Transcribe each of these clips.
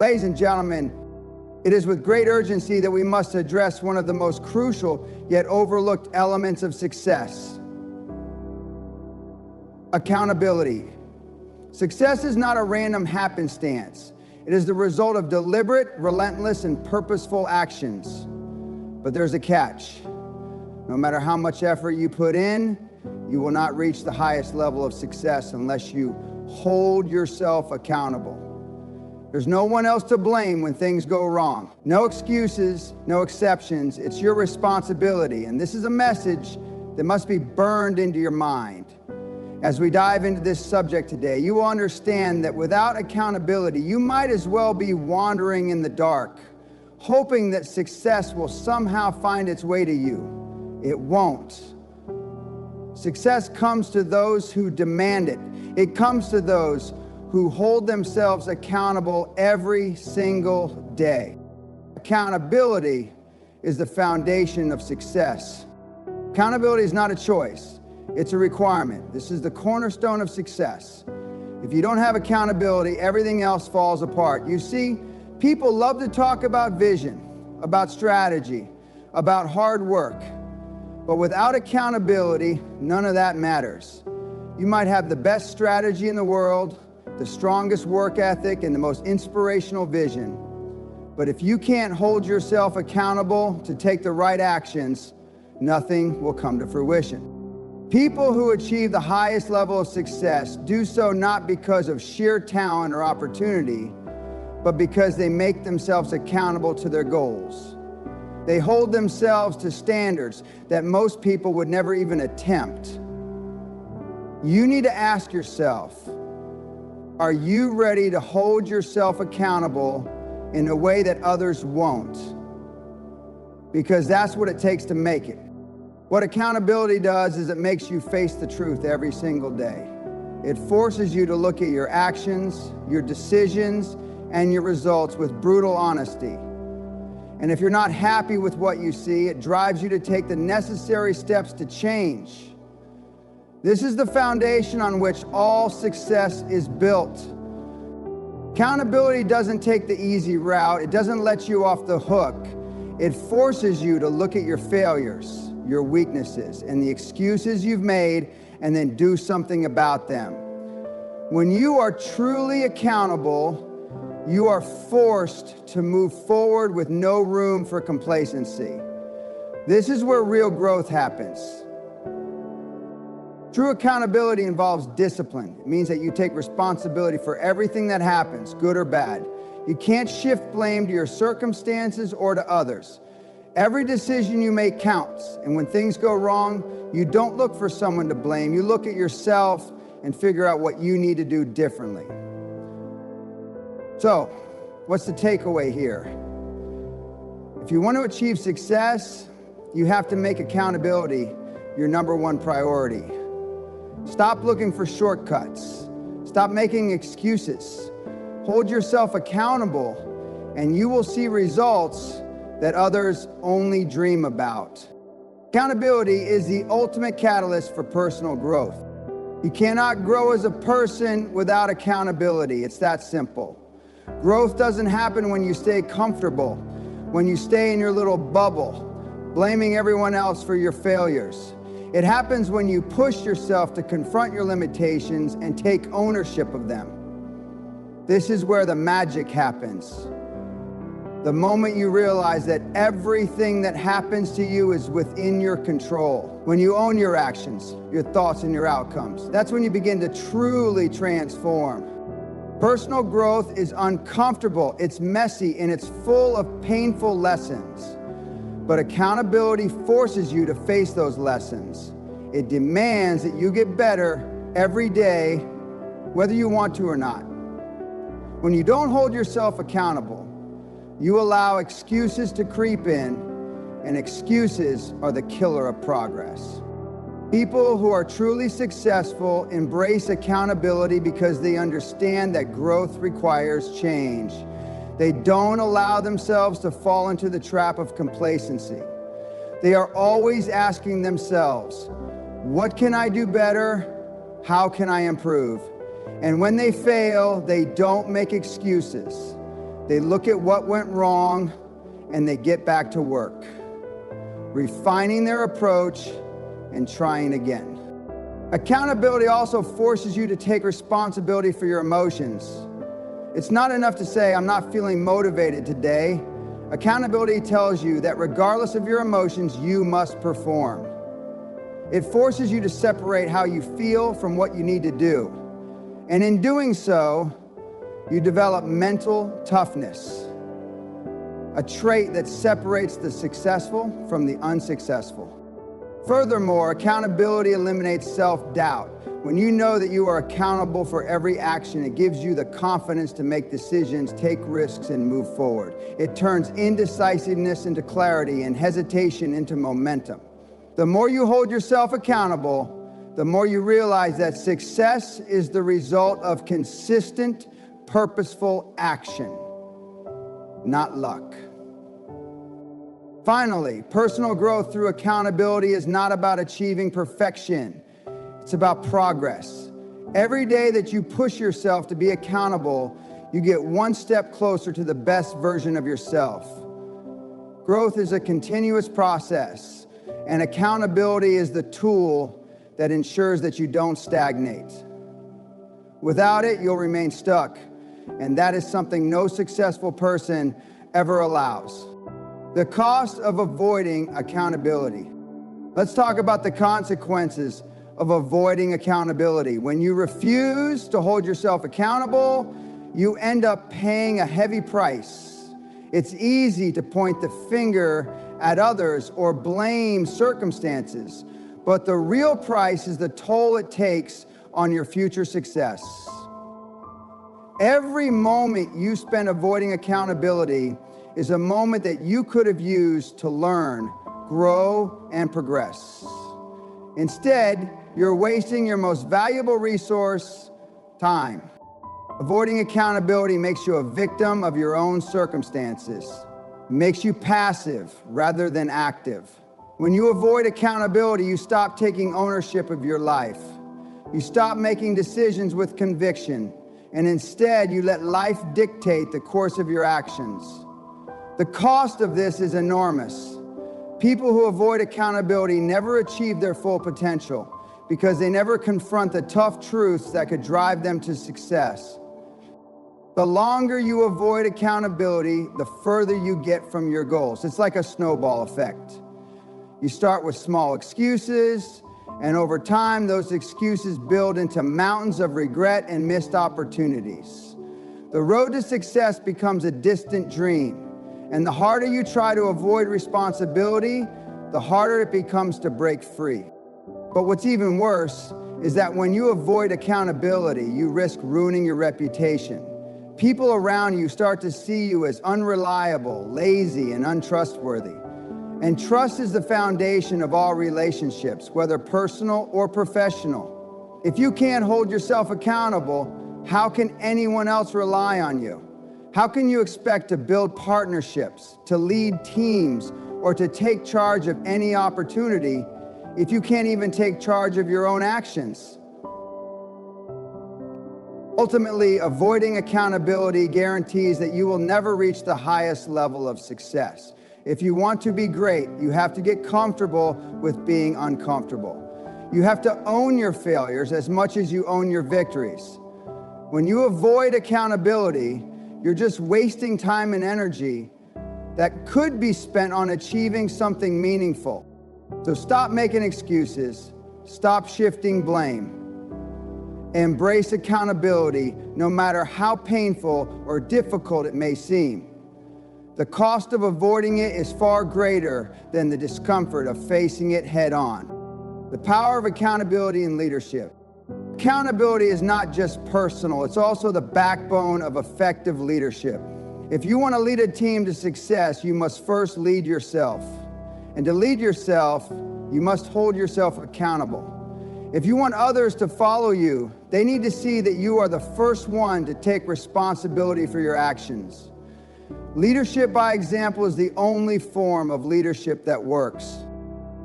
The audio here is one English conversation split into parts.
Ladies and gentlemen, it is with great urgency that we must address one of the most crucial yet overlooked elements of success: accountability. Success is not a random happenstance. It is the result of deliberate, relentless, and purposeful actions. But there's a catch. No matter how much effort you put in, you will not reach the highest level of success unless you hold yourself accountable. There's no one else to blame when things go wrong. No excuses, no exceptions. It's your responsibility. And this is a message that must be burned into your mind. As we dive into this subject today, you will understand that without accountability, you might as well be wandering in the dark, hoping that success will somehow find its way to you. It won't. Success comes to those who demand it. It comes to those who hold themselves accountable every single day. Accountability is the foundation of success. Accountability is not a choice, it's a requirement. This is the cornerstone of success. If you don't have accountability, everything else falls apart. You see, people love to talk about vision, about strategy, about hard work. But without accountability, none of that matters. You might have the best strategy in the world, the strongest work ethic, and the most inspirational vision. But if you can't hold yourself accountable to take the right actions, nothing will come to fruition. People who achieve the highest level of success do so not because of sheer talent or opportunity, but because they make themselves accountable to their goals. They hold themselves to standards that most people would never even attempt. You need to ask yourself, are you ready to hold yourself accountable in a way that others won't? Because that's what it takes to make it. What accountability does is it makes you face the truth every single day. It forces you to look at your actions, your decisions, and your results with brutal honesty. And if you're not happy with what you see, it drives you to take the necessary steps to change. This is the foundation on which all success is built. Accountability doesn't take the easy route. It doesn't let you off the hook. It forces you to look at your failures, your weaknesses, and the excuses you've made, and then do something about them. When you are truly accountable, you are forced to move forward with no room for complacency. This is where real growth happens. True accountability involves discipline. It means that you take responsibility for everything that happens, good or bad. You can't shift blame to your circumstances or to others. Every decision you make counts, and when things go wrong, you don't look for someone to blame. You look at yourself and figure out what you need to do differently. So, what's the takeaway here? If you want to achieve success, you have to make accountability your number one priority. Stop looking for shortcuts. Stop making excuses. Hold yourself accountable, and you will see results that others only dream about. Accountability is the ultimate catalyst for personal growth. You cannot grow as a person without accountability. It's that simple. Growth doesn't happen when you stay comfortable, when you stay in your little bubble, blaming everyone else for your failures. It happens when you push yourself to confront your limitations and take ownership of them. This is where the magic happens. The moment you realize that everything that happens to you is within your control. When you own your actions, your thoughts, and your outcomes, that's when you begin to truly transform. Personal growth is uncomfortable, it's messy, and it's full of painful lessons. But accountability forces you to face those lessons. It demands that you get better every day, whether you want to or not. When you don't hold yourself accountable, you allow excuses to creep in, and excuses are the killer of progress. People who are truly successful embrace accountability because they understand that growth requires change. They don't allow themselves to fall into the trap of complacency. They are always asking themselves, what can I do better? How can I improve? And when they fail, they don't make excuses. They look at what went wrong and they get back to work, refining their approach and trying again. Accountability also forces you to take responsibility for your emotions. It's not enough to say, I'm not feeling motivated today. Accountability tells you that regardless of your emotions, you must perform. It forces you to separate how you feel from what you need to do. And in doing so, you develop mental toughness, a trait that separates the successful from the unsuccessful. Furthermore, accountability eliminates self-doubt. When you know that you are accountable for every action, it gives you the confidence to make decisions, take risks, and move forward. It turns indecisiveness into clarity and hesitation into momentum. The more you hold yourself accountable, the more you realize that success is the result of consistent, purposeful action, not luck. Finally, personal growth through accountability is not about achieving perfection. It's about progress. Every day that you push yourself to be accountable, you get one step closer to the best version of yourself. Growth is a continuous process, and accountability is the tool that ensures that you don't stagnate. Without it, you'll remain stuck, and that is something no successful person ever allows. The cost of avoiding accountability. Let's talk about the consequences of avoiding accountability. When you refuse to hold yourself accountable, you end up paying a heavy price. It's easy to point the finger at others or blame circumstances, but the real price is the toll it takes on your future success. Every moment you spend avoiding accountability is a moment that you could have used to learn, grow, and progress. Instead, you're wasting your most valuable resource, time. Avoiding accountability makes you a victim of your own circumstances. It makes you passive rather than active. When you avoid accountability, you stop taking ownership of your life. You stop making decisions with conviction, and instead you let life dictate the course of your actions. The cost of this is enormous. People who avoid accountability never achieve their full potential because they never confront the tough truths that could drive them to success. The longer you avoid accountability, the further you get from your goals. It's like a snowball effect. You start with small excuses, and over time, those excuses build into mountains of regret and missed opportunities. The road to success becomes a distant dream. And the harder you try to avoid responsibility, the harder it becomes to break free. But what's even worse is that when you avoid accountability, you risk ruining your reputation. People around you start to see you as unreliable, lazy, and untrustworthy. And trust is the foundation of all relationships, whether personal or professional. If you can't hold yourself accountable, how can anyone else rely on you? How can you expect to build partnerships, to lead teams, or to take charge of any opportunity if you can't even take charge of your own actions? Ultimately, avoiding accountability guarantees that you will never reach the highest level of success. If you want to be great, you have to get comfortable with being uncomfortable. You have to own your failures as much as you own your victories. When you avoid accountability, you're just wasting time and energy that could be spent on achieving something meaningful. So stop making excuses, stop shifting blame. Embrace accountability, no matter how painful or difficult it may seem. The cost of avoiding it is far greater than the discomfort of facing it head on. The power of accountability in leadership. Accountability is not just personal, it's also the backbone of effective leadership. If you want to lead a team to success, you must first lead yourself. And to lead yourself, you must hold yourself accountable. If you want others to follow you, they need to see that you are the first one to take responsibility for your actions. Leadership by example is the only form of leadership that works.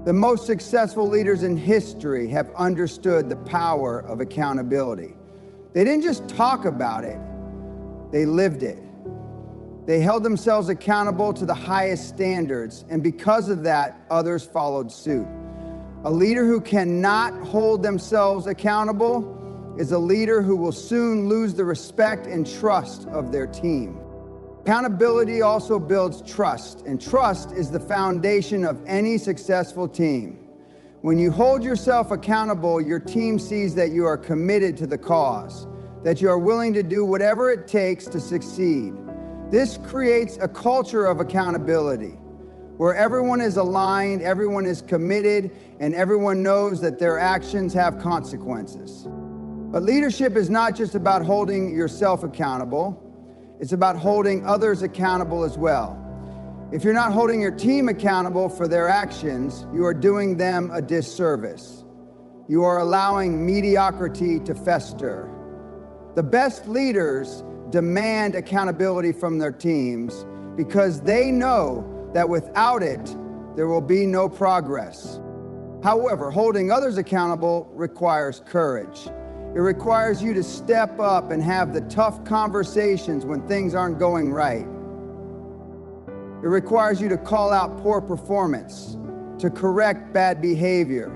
The most successful leaders in history have understood the power of accountability. They didn't just talk about it, they lived it. They held themselves accountable to the highest standards, and because of that, others followed suit. A leader who cannot hold themselves accountable is a leader who will soon lose the respect and trust of their team. Accountability also builds trust, and trust is the foundation of any successful team. When you hold yourself accountable, your team sees that you are committed to the cause, that you are willing to do whatever it takes to succeed. This creates a culture of accountability, where everyone is aligned, everyone is committed, and everyone knows that their actions have consequences. But leadership is not just about holding yourself accountable, it's about holding others accountable as well. If you're not holding your team accountable for their actions, you are doing them a disservice. You are allowing mediocrity to fester. The best leaders demand accountability from their teams because they know that without it, there will be no progress. However, holding others accountable requires courage. It requires you to step up and have the tough conversations when things aren't going right. It requires you to call out poor performance, to correct bad behavior,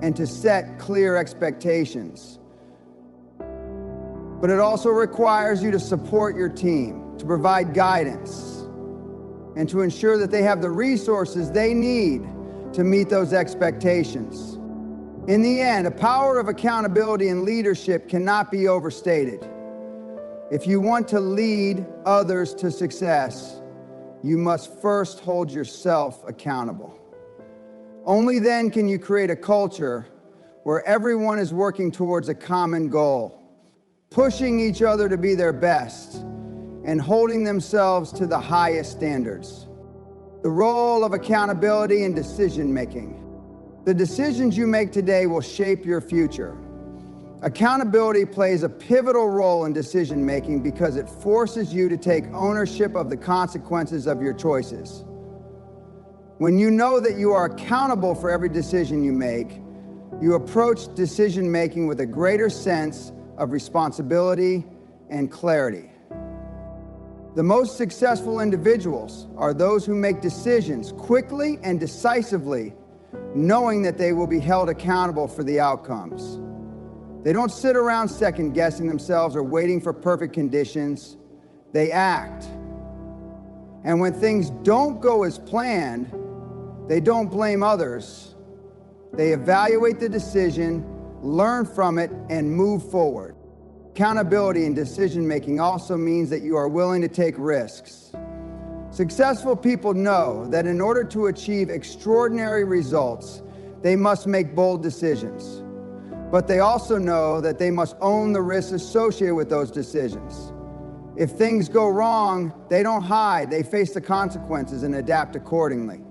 and to set clear expectations. But it also requires you to support your team, to provide guidance, and to ensure that they have the resources they need to meet those expectations. In the end, the power of accountability and leadership cannot be overstated. If you want to lead others to success, you must first hold yourself accountable. Only then can you create a culture where everyone is working towards a common goal, pushing each other to be their best, and holding themselves to the highest standards. The role of accountability in decision-making. The decisions you make today will shape your future. Accountability plays a pivotal role in decision-making because it forces you to take ownership of the consequences of your choices. When you know that you are accountable for every decision you make, you approach decision-making with a greater sense of responsibility and clarity. The most successful individuals are those who make decisions quickly and decisively, knowing that they will be held accountable for the outcomes. They don't sit around second-guessing themselves or waiting for perfect conditions. They act. And when things don't go as planned, they don't blame others. They evaluate the decision, learn from it, and move forward. Accountability in decision-making also means that you are willing to take risks. Successful people know that in order to achieve extraordinary results, they must make bold decisions. But they also know that they must own the risks associated with those decisions. If things go wrong, they don't hide, they face the consequences and adapt accordingly.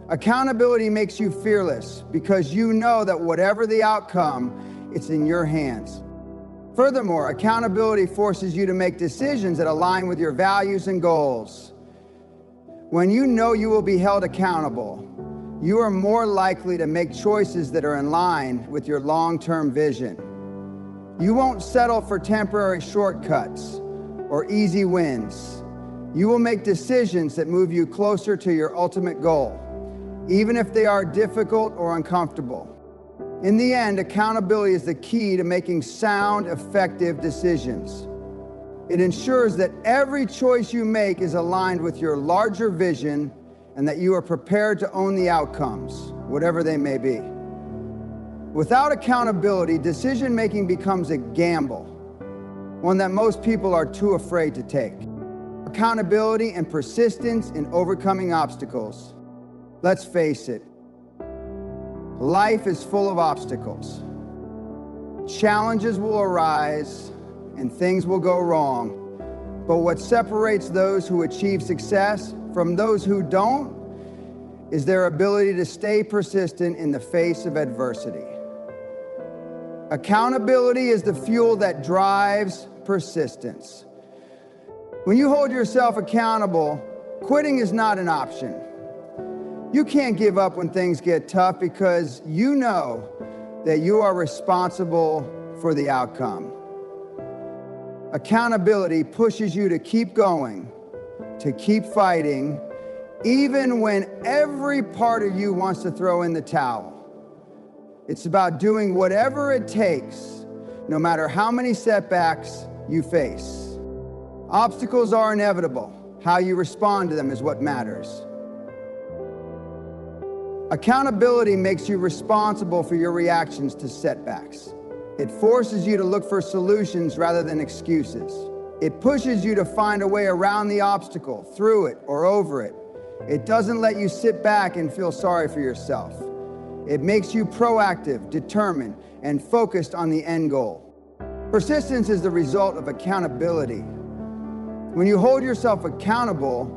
Accountability makes you fearless because you know that whatever the outcome, it's in your hands. Furthermore, accountability forces you to make decisions that align with your values and goals. When you know you will be held accountable, you are more likely to make choices that are in line with your long-term vision. You won't settle for temporary shortcuts or easy wins. You will make decisions that move you closer to your ultimate goal, even if they are difficult or uncomfortable. In the end, accountability is the key to making sound, effective decisions. It ensures that every choice you make is aligned with your larger vision and that you are prepared to own the outcomes, whatever they may be. Without accountability, decision-making becomes a gamble, one that most people are too afraid to take. Accountability and persistence in overcoming obstacles. Let's face it, life is full of obstacles. Challenges will arise and things will go wrong. But what separates those who achieve success from those who don't is their ability to stay persistent in the face of adversity. Accountability is the fuel that drives persistence. When you hold yourself accountable, quitting is not an option. You can't give up when things get tough because you know that you are responsible for the outcome. Accountability pushes you to keep going, to keep fighting, even when every part of you wants to throw in the towel. It's about doing whatever it takes, no matter how many setbacks you face. Obstacles are inevitable. How you respond to them is what matters. Accountability makes you responsible for your reactions to setbacks. It forces you to look for solutions rather than excuses. It pushes you to find a way around the obstacle, through it, or over it. It doesn't let you sit back and feel sorry for yourself. It makes you proactive, determined, and focused on the end goal. Persistence is the result of accountability. When you hold yourself accountable,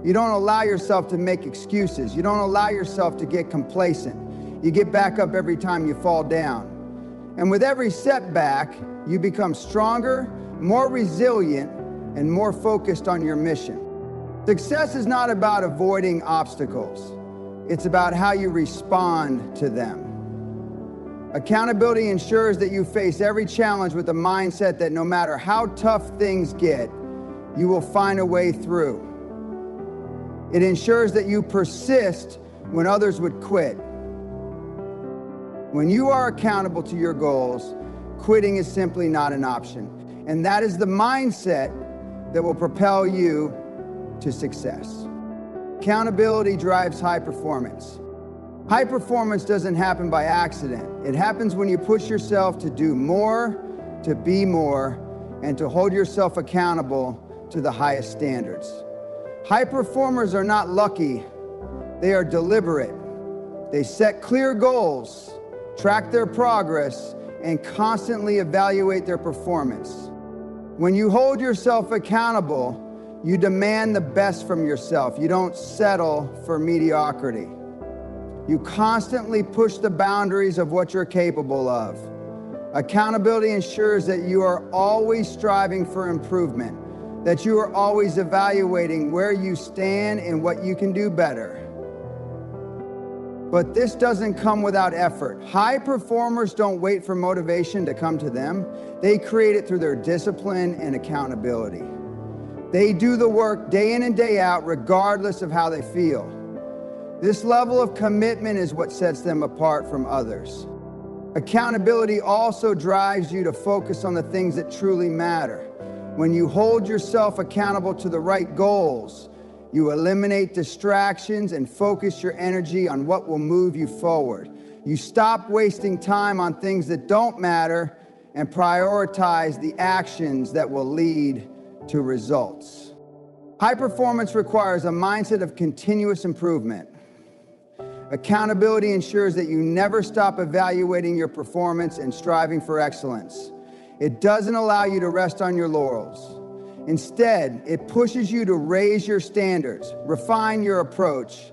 you don't allow yourself to make excuses. You don't allow yourself to get complacent. You get back up every time you fall down. And with every setback, you become stronger, more resilient, and more focused on your mission. Success is not about avoiding obstacles. It's about how you respond to them. Accountability ensures that you face every challenge with a mindset that no matter how tough things get, you will find a way through. It ensures that you persist when others would quit. When you are accountable to your goals, quitting is simply not an option. And that is the mindset that will propel you to success. Accountability drives high performance. High performance doesn't happen by accident. It happens when you push yourself to do more, to be more, and to hold yourself accountable to the highest standards. High performers are not lucky. They are deliberate. They set clear goals, track their progress, and constantly evaluate their performance. When you hold yourself accountable, you demand the best from yourself. You don't settle for mediocrity. You constantly push the boundaries of what you're capable of. Accountability ensures that you are always striving for improvement, that you are always evaluating where you stand and what you can do better. But this doesn't come without effort. High performers don't wait for motivation to come to them. They create it through their discipline and accountability. They do the work day in and day out, regardless of how they feel. This level of commitment is what sets them apart from others. Accountability also drives you to focus on the things that truly matter. When you hold yourself accountable to the right goals, you eliminate distractions and focus your energy on what will move you forward. You stop wasting time on things that don't matter and prioritize the actions that will lead to results. High performance requires a mindset of continuous improvement. Accountability ensures that you never stop evaluating your performance and striving for excellence. It doesn't allow you to rest on your laurels. Instead, it pushes you to raise your standards, refine your approach,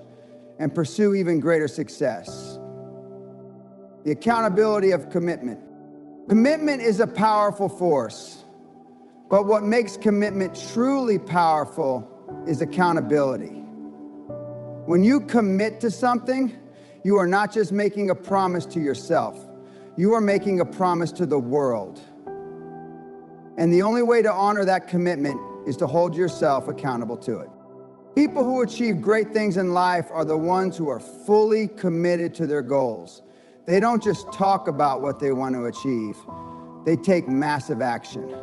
and pursue even greater success. The accountability of commitment. Commitment is a powerful force, but what makes commitment truly powerful is accountability. When you commit to something, you are not just making a promise to yourself, you are making a promise to the world. And the only way to honor that commitment is to hold yourself accountable to it. People who achieve great things in life are the ones who are fully committed to their goals. They don't just talk about what they want to achieve. They take massive action.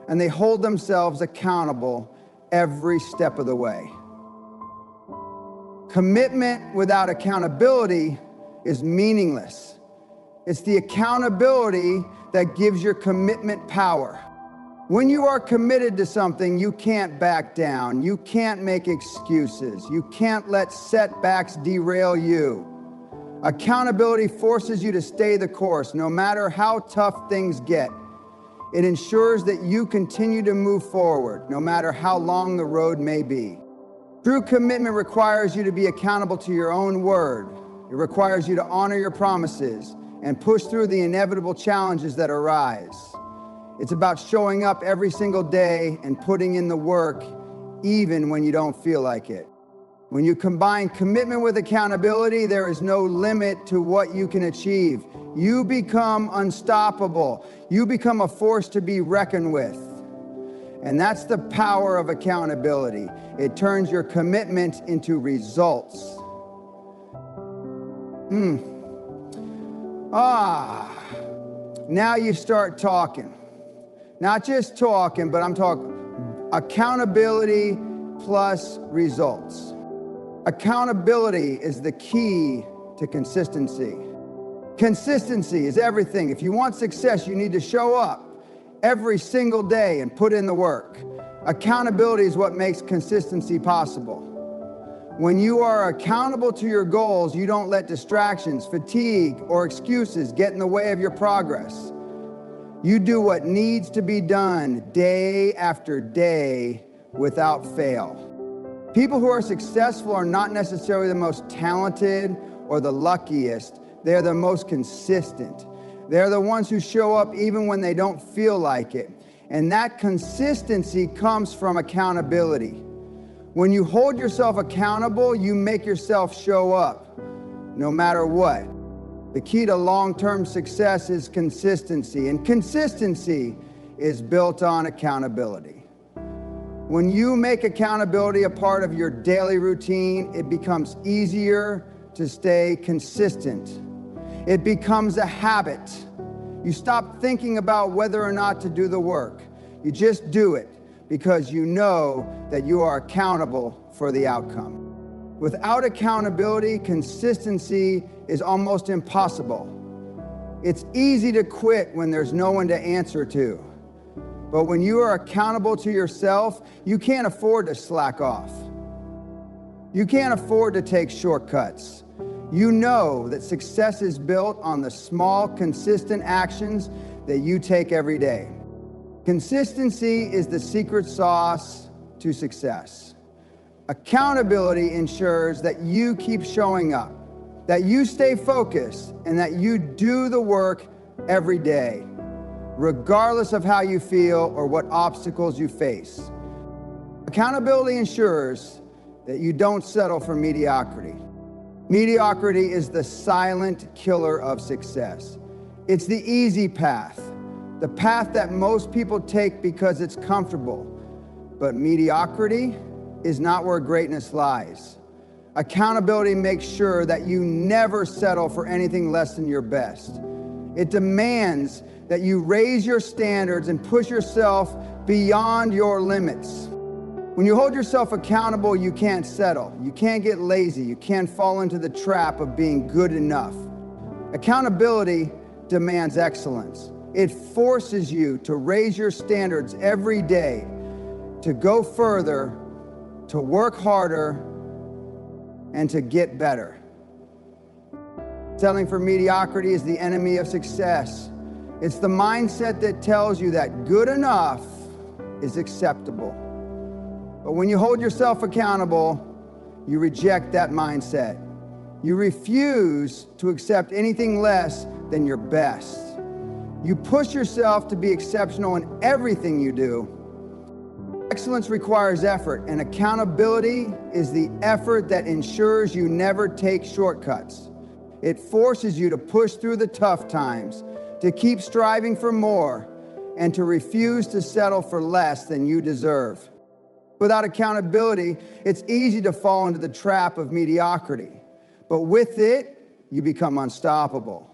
And they hold themselves accountable every step of the way. Commitment without accountability is meaningless. It's the accountability that gives your commitment power. When you are committed to something, you can't back down. You can't make excuses. You can't let setbacks derail you. Accountability forces you to stay the course, no matter how tough things get. It ensures that you continue to move forward, no matter how long the road may be. True commitment requires you to be accountable to your own word. It requires you to honor your promises and push through the inevitable challenges that arise. It's about showing up every single day and putting in the work, even when you don't feel like it. When you combine commitment with accountability, there is no limit to what you can achieve. You become unstoppable. You become a force to be reckoned with. And that's the power of accountability. It turns your commitment into results. Now you start talking. Not just talking, but I'm talking accountability plus results. Accountability is the key to consistency. Consistency is everything. If you want success, you need to show up every single day and put in the work. Accountability is what makes consistency possible. When you are accountable to your goals, you don't let distractions, fatigue, or excuses get in the way of your progress. You do what needs to be done day after day without fail. People who are successful are not necessarily the most talented or the luckiest. They're the most consistent. They're the ones who show up even when they don't feel like it. And that consistency comes from accountability. When you hold yourself accountable, you make yourself show up, no matter what. The key to long-term success is consistency, and consistency is built on accountability. When you make accountability a part of your daily routine, it becomes easier to stay consistent. It becomes a habit. You stop thinking about whether or not to do the work. You just do it because you know that you are accountable for the outcome. Without accountability, consistency is almost impossible. It's easy to quit when there's no one to answer to. But when you are accountable to yourself, you can't afford to slack off. You can't afford to take shortcuts. You know that success is built on the small, consistent actions that you take every day. Consistency is the secret sauce to success. Accountability ensures that you keep showing up, that you stay focused, and that you do the work every day, regardless of how you feel or what obstacles you face. Accountability ensures that you don't settle for mediocrity. Mediocrity is the silent killer of success. It's the easy path, the path that most people take because it's comfortable. But mediocrity is not where greatness lies. Accountability makes sure that you never settle for anything less than your best. It demands that you raise your standards and push yourself beyond your limits. When you hold yourself accountable, you can't settle. You can't get lazy. You can't fall into the trap of being good enough. Accountability demands excellence. It forces you to raise your standards every day, to go further, to work harder, and to get better. Settling for mediocrity is the enemy of success. It's the mindset that tells you that good enough is acceptable. But when you hold yourself accountable, you reject that mindset. You refuse to accept anything less than your best. You push yourself to be exceptional in everything you do. Excellence requires effort, and accountability is the effort that ensures you never take shortcuts. It forces you to push through the tough times, to keep striving for more, and to refuse to settle for less than you deserve. Without accountability, it's easy to fall into the trap of mediocrity. But with it, you become unstoppable.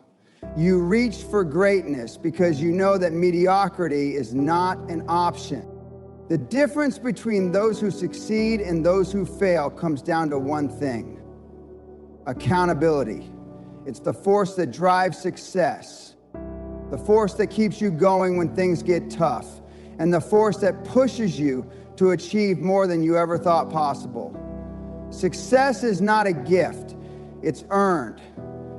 You reach for greatness because you know that mediocrity is not an option. The difference between those who succeed and those who fail comes down to one thing: accountability. It's the force that drives success, the force that keeps you going when things get tough, and the force that pushes you to achieve more than you ever thought possible. Success is not a gift, it's earned.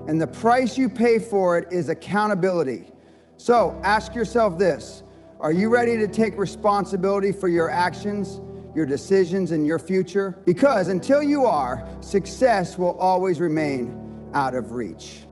And the price you pay for it is accountability. So ask yourself this: are you ready to take responsibility for your actions, your decisions, and your future? Because until you are, success will always remain out of reach.